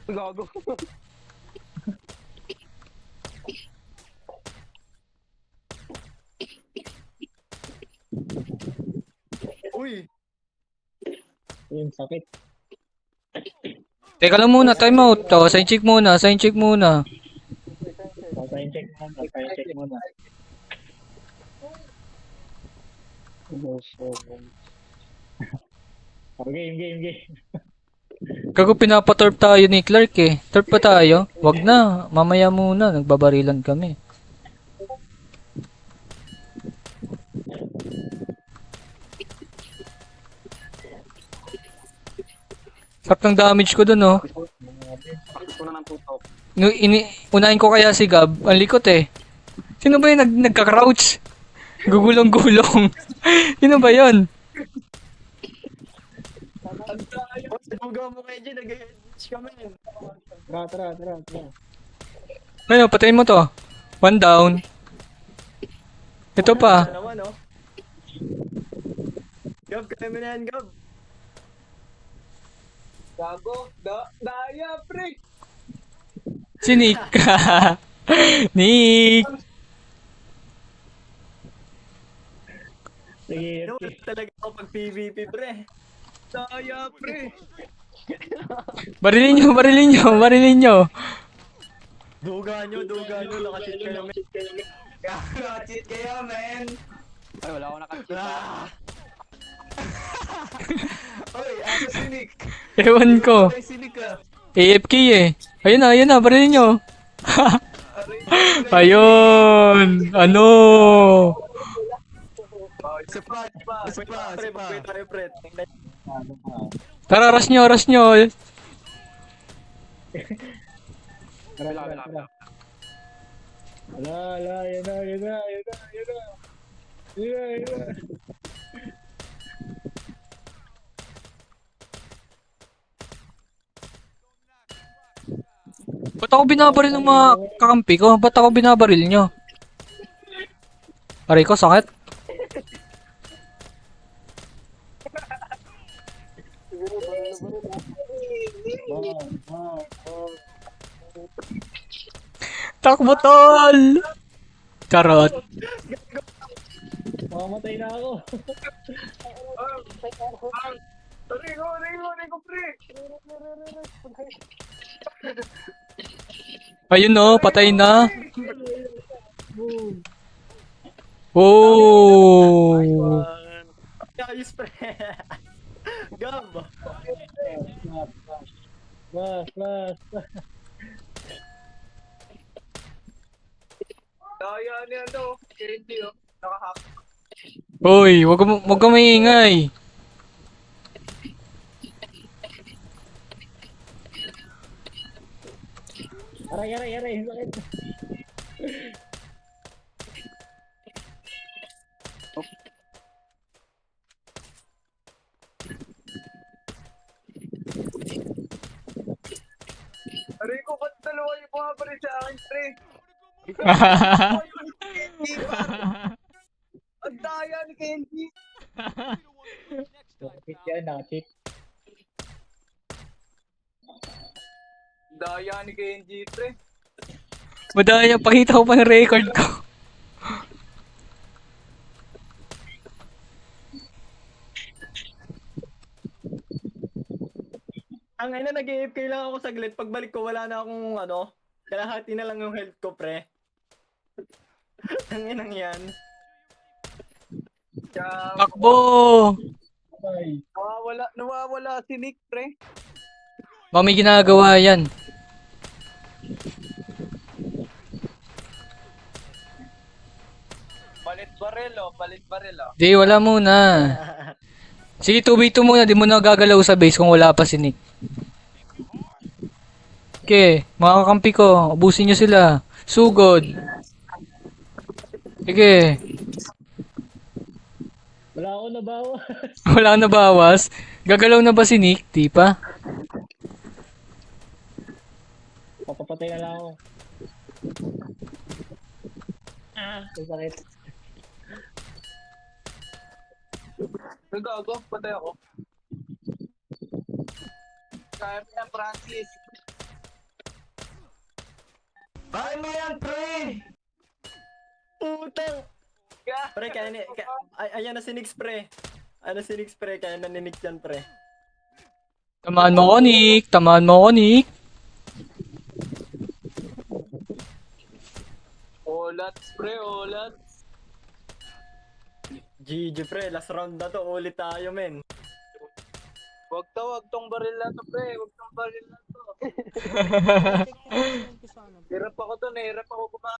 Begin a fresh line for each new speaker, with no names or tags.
Gago. Uy!
Yung sakit.
Teka lang muna, time out. Sign check muna, sign check muna.
Sign check muna. Sign check muna. Game.
Kago pinapatorp tayo ni Clark eh. Torp pa tayo? Wag na, mamaya muna, nagbabarilan kami. Sarap ng damage ko dun oh.
Bakit ko na ng tutok?
Unahin ko kaya si Gab, ang likot eh. Sino ba yung nagka-crouch? Gugulong-gulong. Sino ba yun?
Huwag mo kayo dyan, nag-edge kami.
Tara.
Ayun, patayin mo to. One down. Ito pa.
Ano naman, oh. Gab, kaya mo na yan, Gab. Gago, daya, pre!
Si Nick. Nick.
Sige,
Ano talaga ako pag PvP, pre? Daya, pre!
Barilin nyo.
Duga nyo, nakashit kayo, men. Nakashit kayo, men! Ay, wala ako nakashit. Oy, asa si Nick?
Ewan ko.
Ay, si Nick, ah.
AFK eh. Ayun na, barilin nyo. Ayun. Ano?
Isa pa. Pre, magpay tayo, pre.
Tara, rush nyo.
Tara. Ala, yan na.
Ba't ako binabaril ng mga kakampi ko? Ba't ako binabaril nyo? Aray ko, sakit. Takbo, tol! Charot.
Mamamatay na ako.
Rigo, pre!
Ayun no, patay na. Oh.
Ayos, pre! Gab!
Flash.
Daya niya, no? Hindi, oh. Nakahack.
Hoy, wag ka maingay.
Aray, sakit.
Aray ko, ba't dalawa yung bumabarit sa akin, pre? Ang daya ni Kenji!
Nakachit.
Daya ni Kenji, pre.
Madaya, pakita ko pa ng record ko.
Ang ina, nag-AFK lang ako saglit. Pagbalik ko, wala na akong kalahati na lang yung health ko, pre. Ang inang yan.
Takbo!
Nawawala si Nick, pre.
May ginagawa yan.
Palit baril, oh.
Di, wala muna. Sige, 2v2 muna. Di mo na gagalaw sa base kung wala pa si Nick. Okay, mga kakampi ko. Ubusin nyo sila. Sugod. Sige.
Wala ako nabawas.
Wala na bawas. Gagalaw na ba si Nick? Di pa?
Papapatay na lang ako. Sakit.
Nagago, patay ako.
Kaya mo yan, Francis.
Kaya mo yan, pre! Putang! Pre, kaya ni... ayan na si Nix, pre. Ano si Nix, pre? Kaya na ni Nix yan, pre.
Tamaan mo ko, Nick. Tamaan mo ko, Nick.
Olats, pre, olats.
GG, pre. Last round na to. Ulit tayo, men.
Wag tong baril na to, pre. Wag tong baril na to. Hirap ako to, nahirap ako